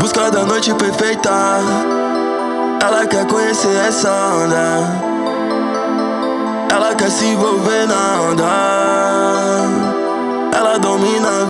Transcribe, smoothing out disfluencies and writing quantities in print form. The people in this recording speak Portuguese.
busca da noite perfeita. Ela quer conhecer essa onda, ela quer se envolver na onda. Ela domina